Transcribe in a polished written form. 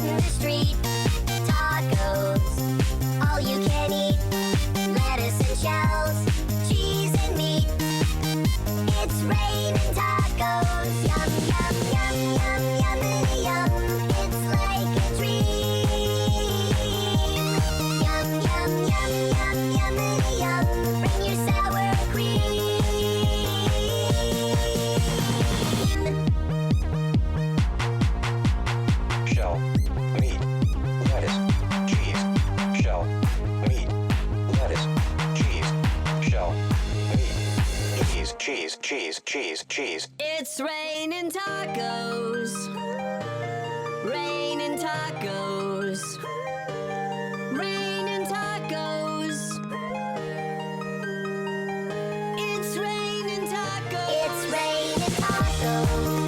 on the street. Tacos, all you can eat. Lettuce and shells, cheese and meat. It's raining tacos. Yum, yum, yum, yum, yummity yum. It's like a dream. Yum, yum, yum, yum, yummity yum. Bring your sour cream. Shell, meat, lettuce, cheese. Shell, meat, lettuce, cheese. Shell, meat, cheese, cheese, cheese, cheese. It's raining tacos. Raining tacos. Raining tacos. It's raining tacos. It's raining tacos.